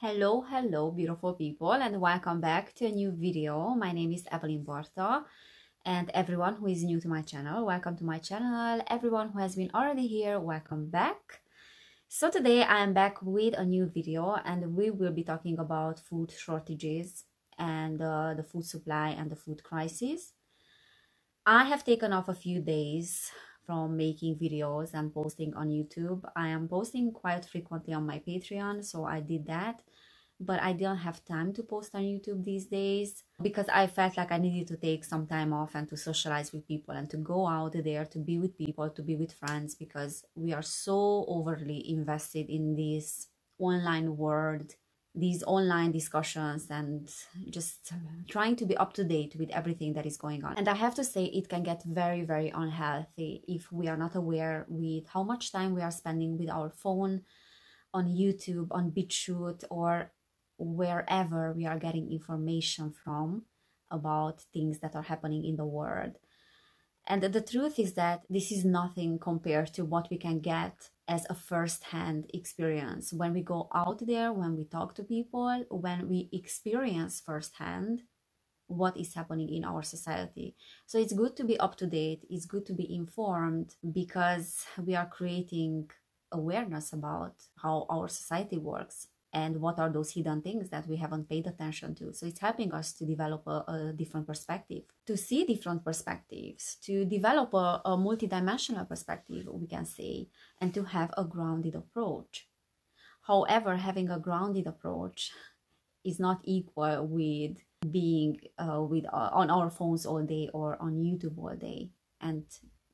Hello, beautiful people, and welcome back to a new video. My name is Evelyn Barta, and everyone who is new to my channel, welcome to my channel. Everyone who has been already here, welcome back. So today I am back with a new video, and we will be talking about food shortages and the food supply and the food crisis. I have taken off a few days from making videos and posting on YouTube. I am posting quite frequently on my Patreon, so I did that. But I didn't have time to post on YouTube these days because I felt like I needed to take some time off and to socialize with people and to go out there to be with people, to be with friends, because we are so overly invested in this online world, these online discussions, and just trying to be up to date with everything that is going on. And I have to say, it can get very, very unhealthy if we are not aware with how much time we are spending with our phone, on YouTube, on BitChute, or wherever we are getting information from about things that are happening in the world. And the truth is that this is nothing compared to what we can get as a first-hand experience. When we go out there, when we talk to people, when we experience firsthand what is happening in our society. So it's good to be up to date, it's good to be informed, because we are creating awareness about how our society works and what are those hidden things that we haven't paid attention to. So it's helping us to develop a different perspective, to see different perspectives, to develop a multidimensional perspective, we can say, and to have a grounded approach. However, having a grounded approach is not equal with being on our phones all day or on YouTube all day and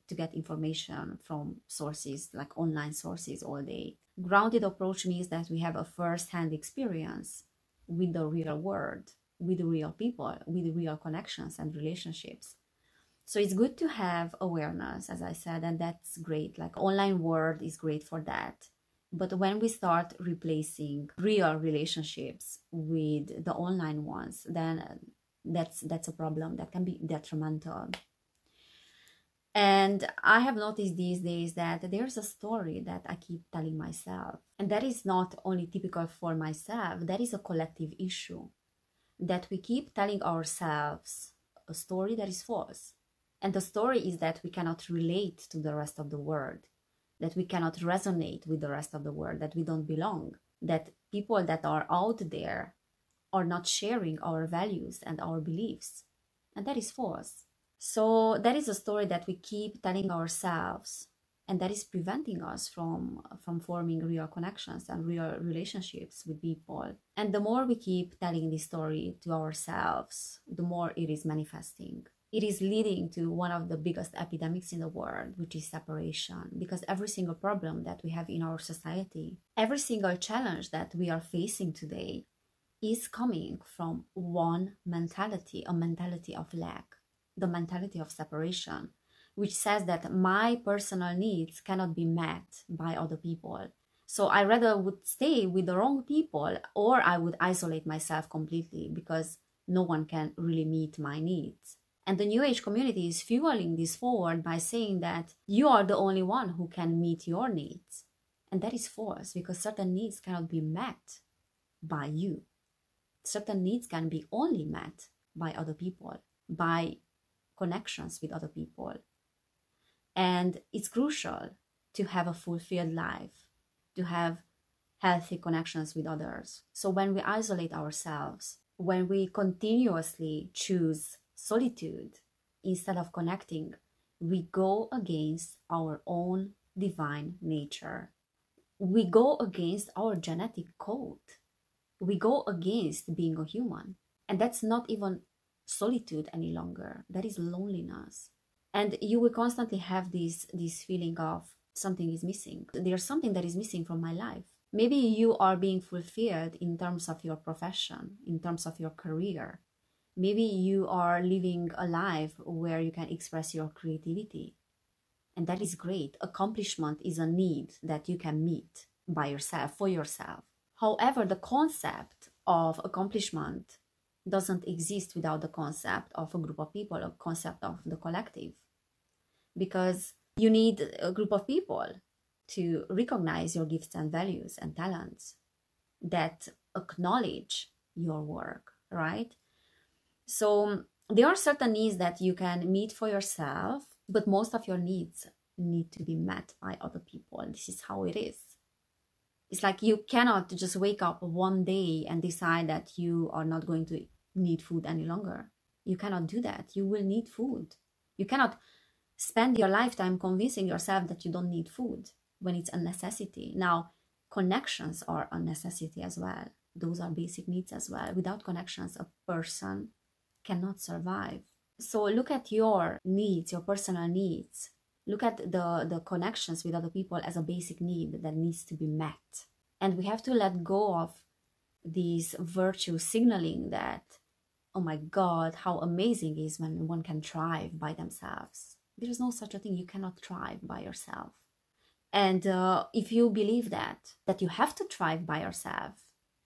to get information from sources like online sources all day. Grounded approach means that we have a first-hand experience with the real world, with real people, with real connections and relationships. So it's good to have awareness, as I said, and that's great. Like online world is great for that. But when we start replacing real relationships with the online ones, then that's a problem that can be detrimental. And I have noticed these days that there's a story that I keep telling myself. And that is not only typical for myself, that is a collective issue. That we keep telling ourselves a story that is false. And the story is that we cannot relate to the rest of the world, that we cannot resonate with the rest of the world, that we don't belong, that people that are out there are not sharing our values and our beliefs. And that is false. So that is a story that we keep telling ourselves, and that is preventing us from forming real connections and real relationships with people. And the more we keep telling this story to ourselves, the more it is manifesting. It is leading to one of the biggest epidemics in the world, which is separation. Because every single problem that we have in our society, every single challenge that we are facing today is coming from one mentality, a mentality of lack, the mentality of separation, which says that my personal needs cannot be met by other people. So I rather would stay with the wrong people, or I would isolate myself completely because no one can really meet my needs. And the New Age community is fueling this forward by saying that you are the only one who can meet your needs. And that is false, because certain needs cannot be met by you. Certain needs can be only met by other people, by connections with other people. And it's crucial to have a fulfilled life, to have healthy connections with others. So when we isolate ourselves, when we continuously choose solitude instead of connecting, we go against our own divine nature. We go against our genetic code. We go against being a human. And that's not even solitude any longer. That is loneliness. And you will constantly have this feeling of something is missing. There's something that is missing from my life. Maybe you are being fulfilled in terms of your profession, in terms of your career. Maybe you are living a life where you can express your creativity. And that is great. Accomplishment is a need that you can meet by yourself, for yourself. However, the concept of accomplishment doesn't exist without the concept of a group of people, a concept of the collective. Because you need a group of people to recognize your gifts and values and talents that acknowledge your work, right? So there are certain needs that you can meet for yourself, but most of your needs need to be met by other people. And this is how it is. It's like you cannot just wake up one day and decide that you are not going to need food any longer. You cannot do that. You will need food. You cannot spend your lifetime convincing yourself that you don't need food when it's a necessity. Now, connections are a necessity as well. Those are basic needs as well. Without connections, a person cannot survive. So look at your needs, your personal needs. Look at the connections with other people as a basic need that needs to be met. And we have to let go of these virtue signaling that, oh my God, how amazing it is when one can thrive by themselves. There is no such a thing. You cannot thrive by yourself. And if you believe that you have to thrive by yourself,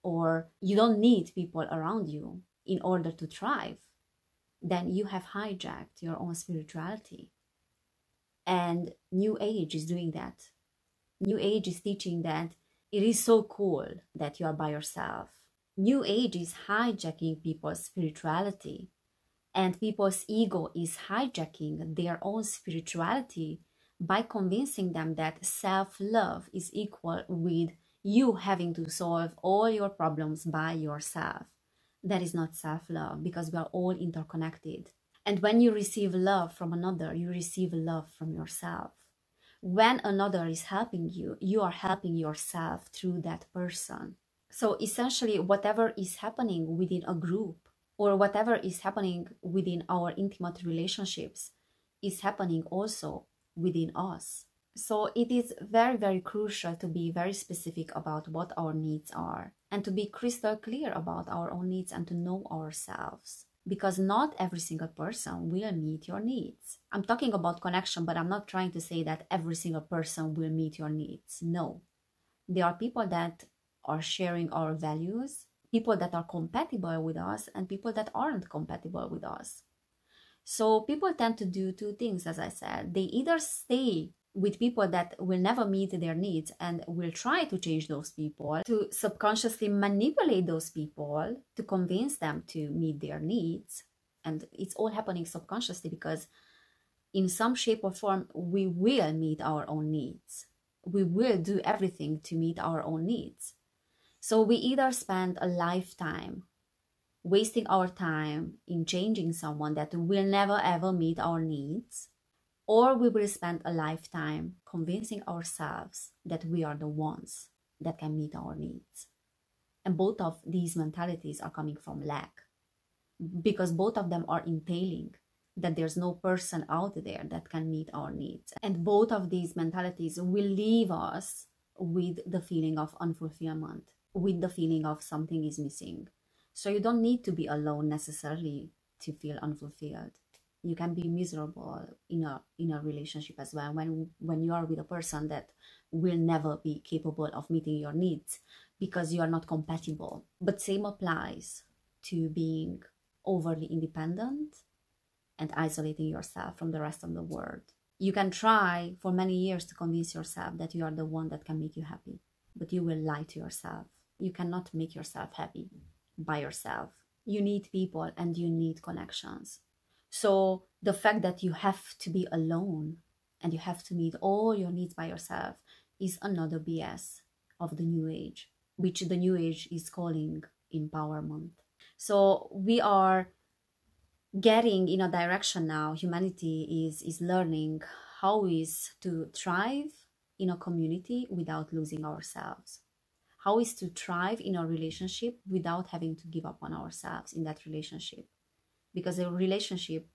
or you don't need people around you in order to thrive, then you have hijacked your own spirituality. And New Age is doing that. New Age is teaching that it is so cool that you are by yourself. New Age is hijacking people's spirituality, and people's ego is hijacking their own spirituality by convincing them that self-love is equal with you having to solve all your problems by yourself. That is not self-love, because we are all interconnected. And when you receive love from another, you receive love from yourself. When another is helping you, you are helping yourself through that person. So essentially, whatever is happening within a group, or whatever is happening within our intimate relationships, is happening also within us. So it is very, very crucial to be very specific about what our needs are, and to be crystal clear about our own needs, and to know ourselves. Because not every single person will meet your needs. I'm talking about connection, but I'm not trying to say that every single person will meet your needs. No. There are people that are sharing our values, people that are compatible with us, and people that aren't compatible with us. So people tend to do two things, as I said. They either stay with people that will never meet their needs and will try to change those people, to subconsciously manipulate those people to convince them to meet their needs. And it's all happening subconsciously, because in some shape or form, we will meet our own needs. We will do everything to meet our own needs. So we either spend a lifetime wasting our time in changing someone that will never ever meet our needs, or we will spend a lifetime convincing ourselves that we are the ones that can meet our needs. And both of these mentalities are coming from lack, because both of them are entailing that there's no person out there that can meet our needs. And both of these mentalities will leave us with the feeling of unfulfillment, with the feeling of something is missing. So you don't need to be alone necessarily to feel unfulfilled. You can be miserable in a relationship as well, when you are with a person that will never be capable of meeting your needs because you are not compatible. But same applies to being overly independent and isolating yourself from the rest of the world. You can try for many years to convince yourself that you are the one that can make you happy, but you will lie to yourself. You cannot make yourself happy by yourself. You need people and you need connections. So the fact that you have to be alone and you have to meet all your needs by yourself is another BS of the New Age, which the New Age is calling empowerment. So we are getting in a direction now. Humanity is learning how is to thrive in a community without losing ourselves. How is to thrive in a relationship without having to give up on ourselves in that relationship. Because a relationship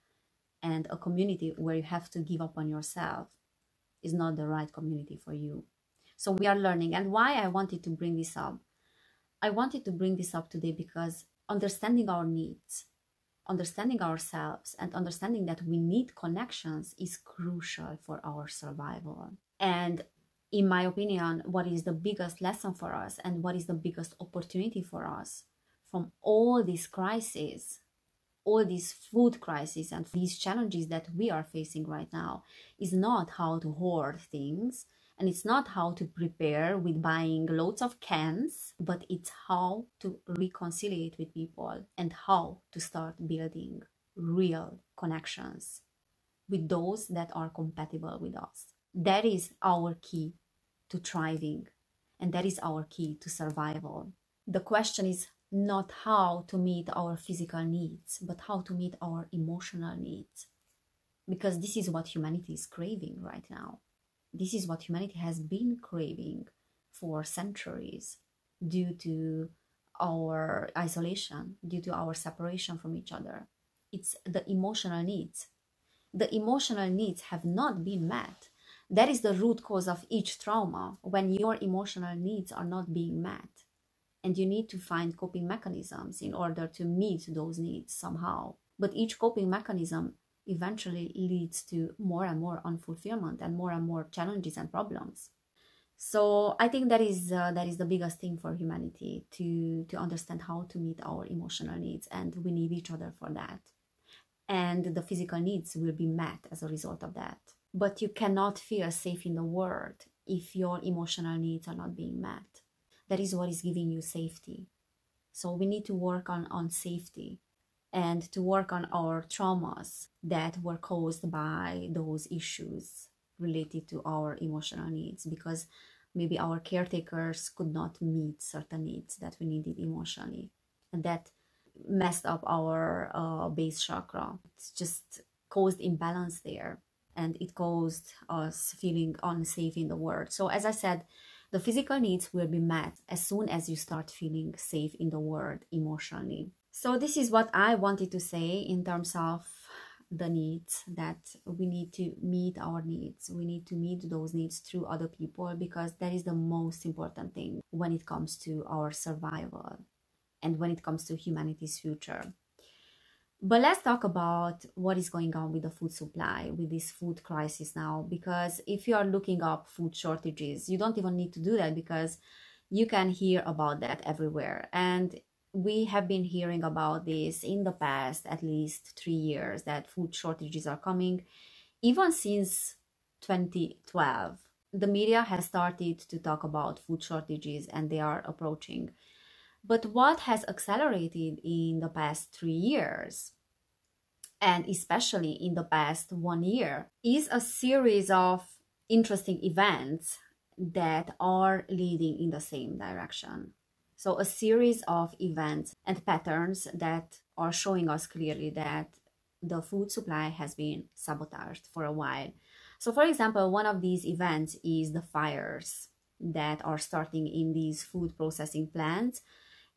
and a community where you have to give up on yourself is not the right community for you. So we are learning. And why I wanted to bring this up? I wanted to bring this up today because understanding our needs, understanding ourselves, and understanding that we need connections is crucial for our survival. And in my opinion, what is the biggest lesson for us and what is the biggest opportunity for us from all these crises, all these food crises and these challenges that we are facing right now, is not how to hoard things And it's not how to prepare with buying loads of cans, but it's how to reconcile with people and how to start building real connections with those that are compatible with us. That is our key to thriving, and that is our key to survival. The question is not how to meet our physical needs, but how to meet our emotional needs. Because this is what humanity is craving right now. This is what humanity has been craving for centuries due to our isolation, due to our separation from each other. It's the emotional needs. The emotional needs have not been met. That is the root cause of each trauma, when your emotional needs are not being met. And you need to find coping mechanisms in order to meet those needs somehow. But each coping mechanism eventually leads to more and more unfulfillment and more challenges and problems. So I think that is the biggest thing for humanity, to understand how to meet our emotional needs, and we need each other for that. And the physical needs will be met as a result of that. But you cannot feel safe in the world if your emotional needs are not being met. That is what is giving you safety. So we need to work on safety and to work on our traumas that were caused by those issues related to our emotional needs, because maybe our caretakers could not meet certain needs that we needed emotionally, and that messed up our base chakra. It's just caused imbalance there, and it caused us feeling unsafe in the world. So as I said, the physical needs will be met as soon as you start feeling safe in the world emotionally. So this is what I wanted to say in terms of the needs, that we need to meet our needs. We need to meet those needs through other people, because that is the most important thing when it comes to our survival and when it comes to humanity's future. But let's talk about what is going on with the food supply, with this food crisis now. Because if you are looking up food shortages, you don't even need to do that, because you can hear about that everywhere. And we have been hearing about this in the past at least 3 years, that food shortages are coming, even since 2012. The media has started to talk about food shortages and they are approaching. But what has accelerated in the past 3 years, and especially in the past 1 year, is a series of interesting events that are leading in the same direction. So, a series of events and patterns that are showing us clearly that the food supply has been sabotaged for a while. So, for example, one of these events is the fires that are starting in these food processing plants.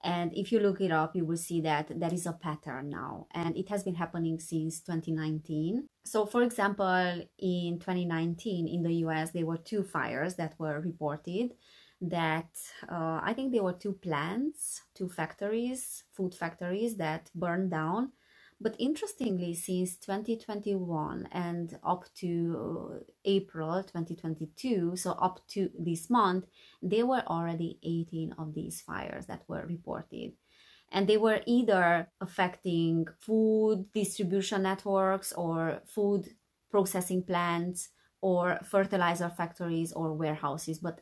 And if you look it up, you will see that there is a pattern now, and it has been happening since 2019. So, for example, in 2019 in the US, there were two fires that were reported. That I think there were two plants, two factories, food factories that burned down. But interestingly, since 2021 and up to April 2022, so up to this month, there were already 18 of these fires that were reported. And they were either affecting food distribution networks or food processing plants or fertilizer factories or warehouses, but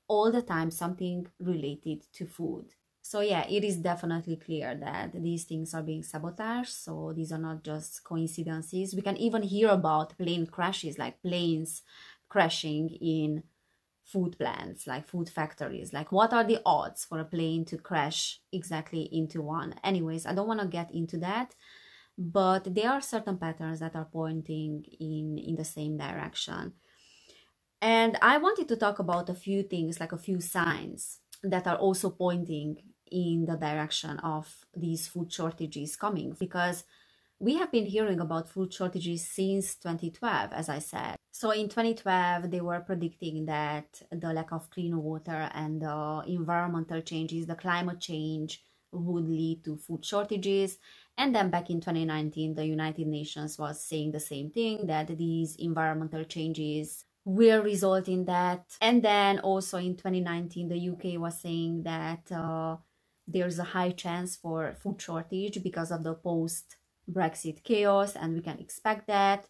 all the time something related to food. So yeah, it is definitely clear that these things are being sabotaged. So these are not just coincidences. We can even hear about plane crashes, like planes crashing in food plants, like food factories. Like, what are the odds for a plane to crash exactly into one? Anyways, I don't want to get into that, but there are certain patterns that are pointing in the same direction. And I wanted to talk about a few things, like a few signs that are also pointing in the direction of these food shortages coming, because we have been hearing about food shortages since 2012, as I said. So in 2012, they were predicting that the lack of clean water and the environmental changes, the climate change, would lead to food shortages. And then back in 2019, the United Nations was saying the same thing, that these environmental changes will result in that. And then also in 2019, the UK was saying that there's a high chance for food shortage because of the post Brexit chaos, and we can expect that.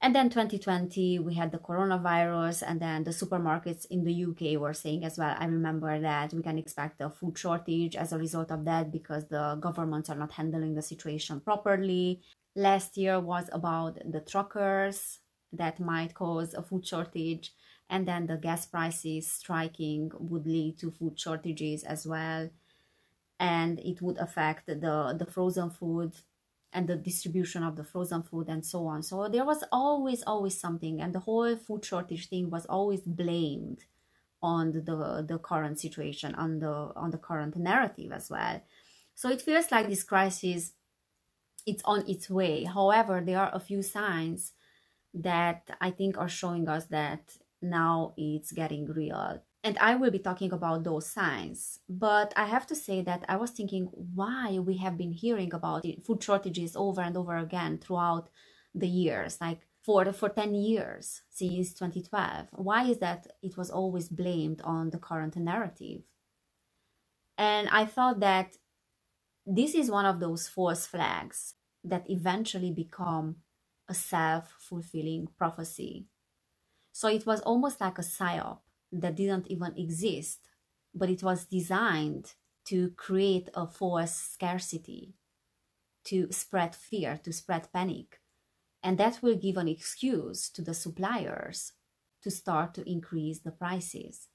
And then 2020, we had the coronavirus, and then the supermarkets in the UK were saying as well. I remember that we can expect a food shortage as a result of that because the governments are not handling the situation properly. Last year was about the truckers that might cause a food shortage, and then the gas prices striking would lead to food shortages as well, and it would affect the frozen food and the distribution of the frozen food and so on. So there was always something, and the whole food shortage thing was always blamed on the current situation, on the current narrative as well. So it feels like this crisis, it's on its way. However, there are a few signs that I think are showing us that now it's getting real. And I will be talking about those signs. But I have to say that I was thinking why we have been hearing about food shortages over and over again throughout the years, like for 10 years since 2012. Why is that it was always blamed on the current narrative? And I thought that this is one of those false flags that eventually become a self-fulfilling prophecy. So it was almost like a psyop that didn't even exist, but it was designed to create a false scarcity, to spread fear, to spread panic. And that will give an excuse to the suppliers to start to increase the prices,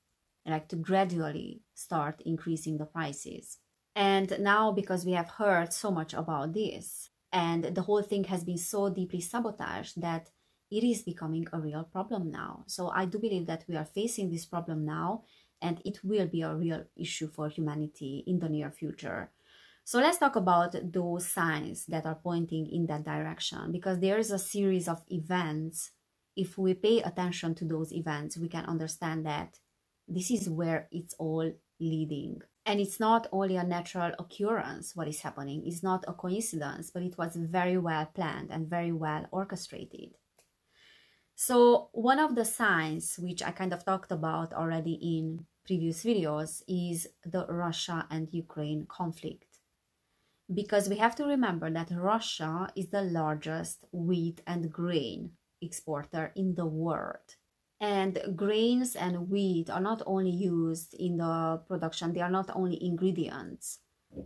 like to gradually start increasing the prices. And now, because we have heard so much about this, and the whole thing has been so deeply sabotaged that it is becoming a real problem now. So I do believe that we are facing this problem now, and it will be a real issue for humanity in the near future. So let's talk about those signs that are pointing in that direction, because there is a series of events. If we pay attention to those events, we can understand that this is where it's all leading. And it's not only a natural occurrence, what is happening. It's not a coincidence, but it was very well planned and very well orchestrated. So one of the signs, which I kind of talked about already in previous videos, is the Russia and Ukraine conflict. Because we have to remember that Russia is the largest wheat and grain exporter in the world. And grains and wheat are not only used in the production, they are not only ingredients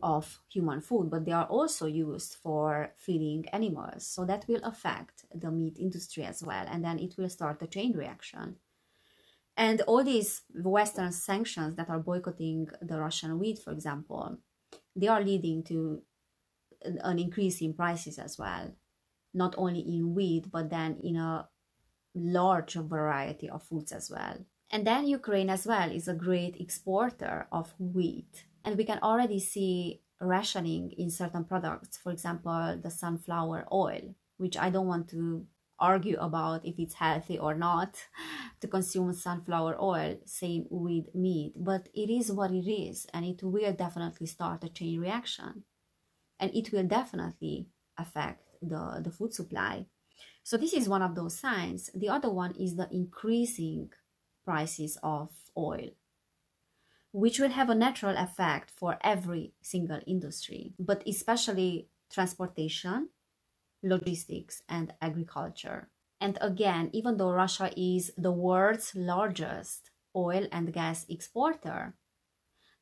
of human food, but they are also used for feeding animals. So that will affect the meat industry as well. And then it will start a chain reaction. And all these Western sanctions that are boycotting the Russian wheat, for example, they are leading to an increase in prices as well. Not only in wheat, but then in a large variety of foods as well. And then Ukraine as well is a great exporter of wheat. And we can already see rationing in certain products, for example, the sunflower oil, which I don't want to argue about if it's healthy or not to consume sunflower oil, same with meat, but it is what it is, and it will definitely start a chain reaction. And it will definitely affect the food supply. So this is one of those signs. The other one is the increasing prices of oil, which will have a natural effect for every single industry, but especially transportation, logistics, and agriculture. And again, even though Russia is the world's largest oil and gas exporter,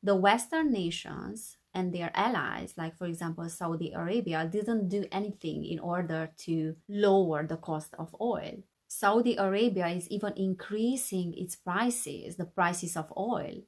the Western nations and their allies, like for example Saudi Arabia, didn't do anything in order to lower the cost of oil. Saudi Arabia is even increasing its prices, the prices of oil.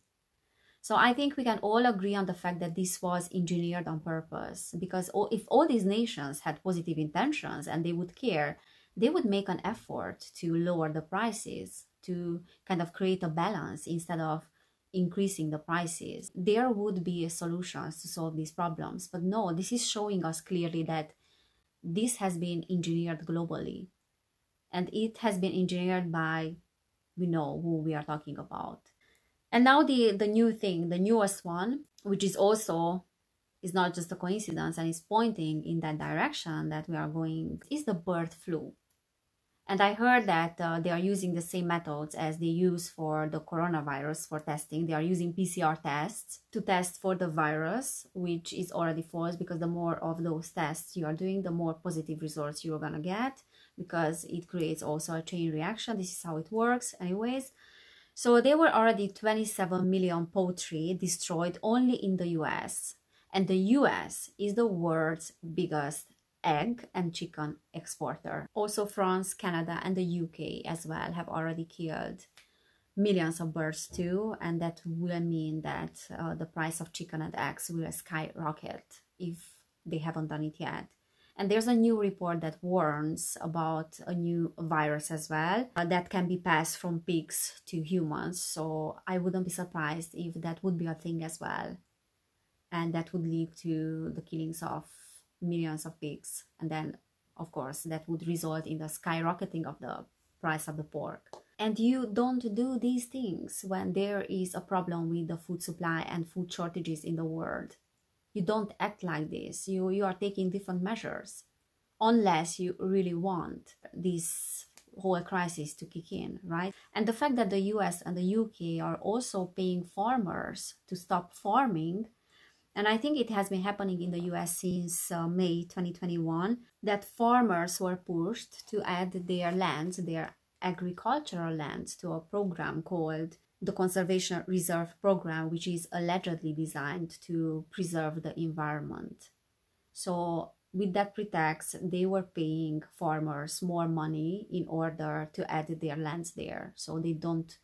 So I think we can all agree on the fact that this was engineered on purpose, because if all these nations had positive intentions and they would care, they would make an effort to lower the prices, to kind of create a balance instead of increasing the prices. There would be solutions to solve these problems. But no, this is showing us clearly that this has been engineered globally. And it has been engineered by, we know who we are talking about. And now the new thing, the newest one, which is also is not just a coincidence and is pointing in that direction that we are going, is the bird flu. And I heard that they are using the same methods as they use for the coronavirus for testing. They are using PCR tests to test for the virus, which is already false, because the more of those tests you are doing, the more positive results you're gonna get, because it creates also a chain reaction. This is how it works anyways. So there were already 27 million poultry destroyed only in the US. And the US is the world's biggest egg and chicken exporter. Also France, Canada, and the UK as well have already killed millions of birds too, and that will mean that the price of chicken and eggs will skyrocket if they haven't done it yet. And there's a new report that warns about a new virus as well that can be passed from pigs to humans. So I wouldn't be surprised if that would be a thing as well. And that would lead to the killings of millions of pigs. And then, of course, that would result in the skyrocketing of the price of the pork. And you don't do these things when there is a problem with the food supply and food shortages in the world. You don't act like this. You are taking different measures, unless you really want this whole crisis to kick in, right? And the fact that the US and the UK are also paying farmers to stop farming, and I think it has been happening in the US since May 2021, that farmers were pushed to add their lands, their agricultural lands, to a program called the Conservation Reserve Program, which is allegedly designed to preserve the environment. So with that pretext, they were paying farmers more money in order to add their lands there, so they don't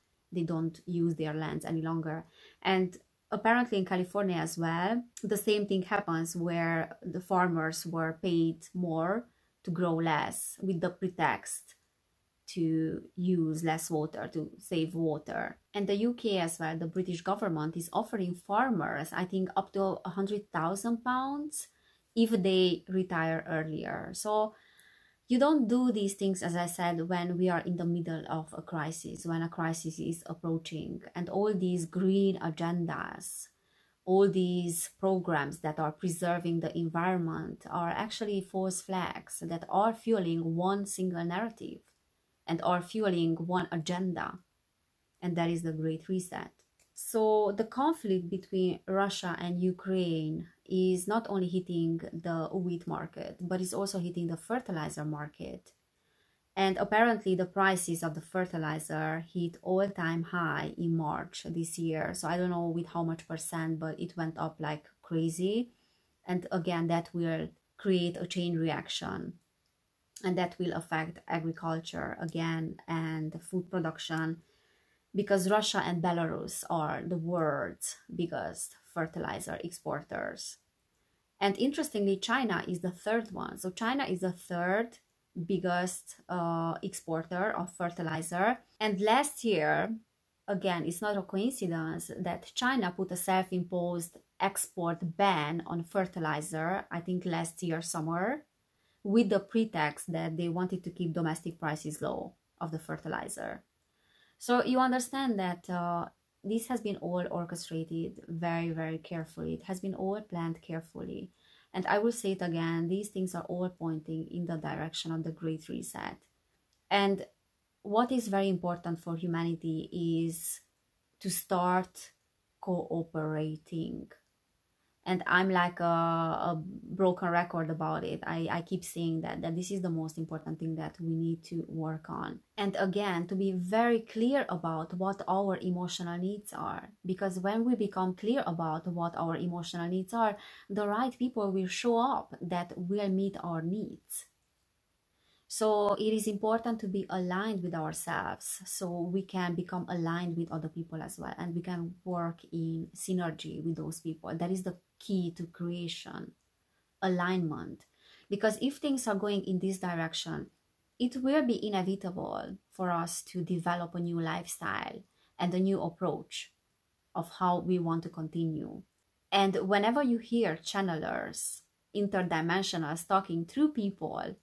use their lands any longer. And apparently in California as well, the same thing happens, where the farmers were paid more to grow less with the pretext to use less water, to save water. And the UK as well, the British government is offering farmers, I think, up to £100,000 if they retire earlier. So you don't do these things, as I said, when we are in the middle of a crisis, when a crisis is approaching. And all these green agendas, all these programs that are preserving the environment are actually false flags that are fueling one single narrative and are fueling one agenda, and that is the Great Reset. So the conflict between Russia and Ukraine is not only hitting the wheat market, but it's also hitting the fertilizer market. And apparently the prices of the fertilizer hit all-time high in March this year. So I don't know with how much percent, but it went up like crazy. And again, that will create a chain reaction. And that will affect agriculture again and food production, because Russia and Belarus are the world's biggest fertilizer exporters. And interestingly, China is the third one. So China is the third biggest exporter of fertilizer. And last year, again, it's not a coincidence that China put a self-imposed export ban on fertilizer, I think last year summer, with the pretext that they wanted to keep domestic prices low of the fertilizer. So you understand that this has been all orchestrated very, very carefully. It has been all planned carefully. And I will say it again, these things are all pointing in the direction of the Great Reset. And what is very important for humanity is to start cooperating. And I'm like a broken record about it. I keep saying that this is the most important thing that we need to work on. And again, to be very clear about what our emotional needs are. Because when we become clear about what our emotional needs are, the right people will show up that will meet our needs. So it is important to be aligned with ourselves so we can become aligned with other people as well, and we can work in synergy with those people. That is the key to creation, alignment. Because if things are going in this direction, it will be inevitable for us to develop a new lifestyle and a new approach of how we want to continue. And whenever you hear channelers, interdimensionals talking through people,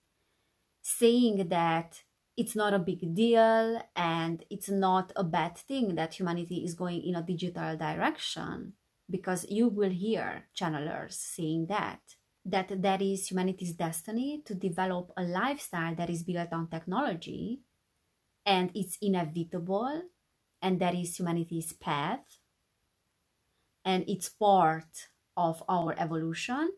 saying that it's not a big deal and it's not a bad thing that humanity is going in a digital direction, because you will hear channelers saying that. that that is humanity's destiny to develop a lifestyle that is built on technology, and it's inevitable, and that is humanity's path, and it's part of our evolution,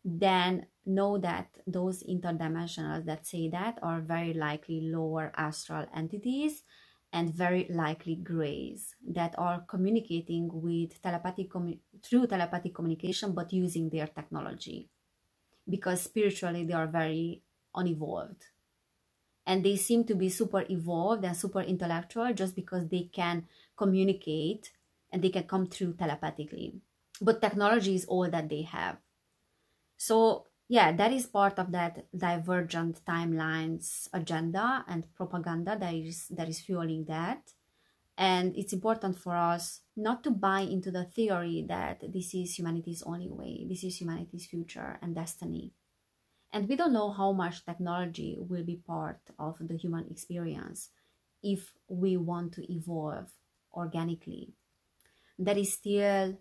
then know that those interdimensionals that say that are very likely lower astral entities and very likely grays that are communicating with through telepathic communication, but using their technology, because spiritually they are very unevolved, and they seem to be super evolved and super intellectual just because they can communicate and they can come through telepathically, but technology is all that they have. So yeah, that is part of that divergent timelines agenda and propaganda that is fueling that. And it's important for us not to buy into the theory that this is humanity's only way, this is humanity's future and destiny. And we don't know how much technology will be part of the human experience if we want to evolve organically. That is still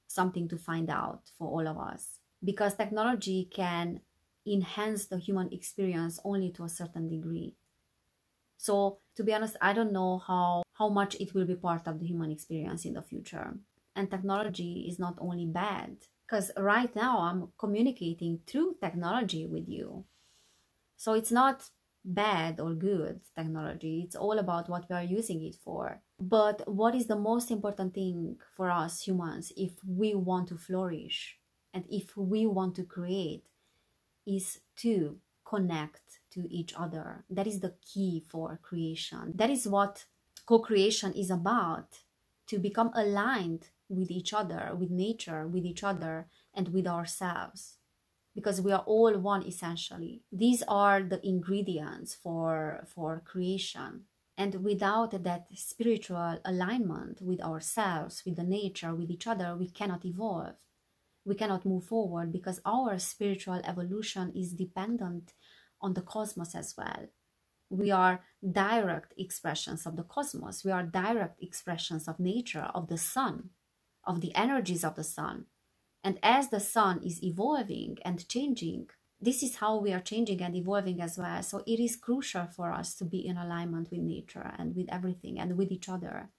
something to find out for all of us, because technology can enhance the human experience only to a certain degree. So to be honest, I don't know how much it will be part of the human experience in the future. And technology is not only bad, because right now I'm communicating through technology with you. So it's not bad or good technology. It's all about what we are using it for. But what is the most important thing for us humans if we want to flourish and if we want to create is to connect to each other. That is the key for creation. That is what co-creation is about, to become aligned with each other, with nature, with each other, and with ourselves, because we are all one essentially. These are the ingredients for creation. And without that spiritual alignment with ourselves, with the nature, with each other, we cannot evolve. We cannot move forward, because our spiritual evolution is dependent on the cosmos as well. We are direct expressions of the cosmos. We are direct expressions of nature, of the sun, of the energies of the sun. And as the sun is evolving and changing, this is how we are changing and evolving as well. So it is crucial for us to be in alignment with nature and with everything and with each other.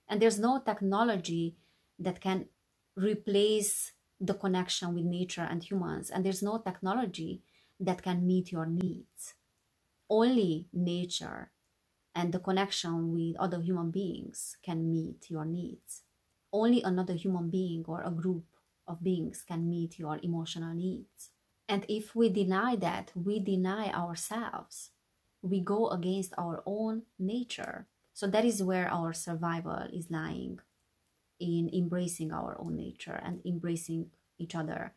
And there's no technology that can replace the connection with nature and humans. And there's no technology that can meet your needs. Only nature and the connection with other human beings can meet your needs. Only another human being or a group of beings can meet your emotional needs. And if we deny that, we deny ourselves. We go against our own nature. So that is where our survival is lying, in embracing our own nature and embracing each other.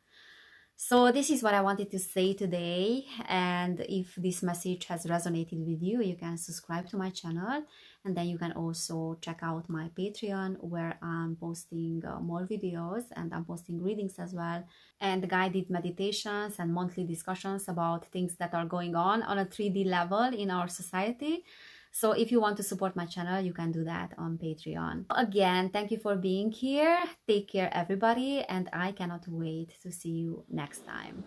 So this is what I wanted to say today. And if this message has resonated with you, you can subscribe to my channel. And then you can also check out my Patreon, where I'm posting more videos, and I'm posting readings as well, and guided meditations and monthly discussions about things that are going on a 3D level in our society. So if you want to support my channel, you can do that on Patreon. Again, thank you for being here. Take care, everybody, and I cannot wait to see you next time.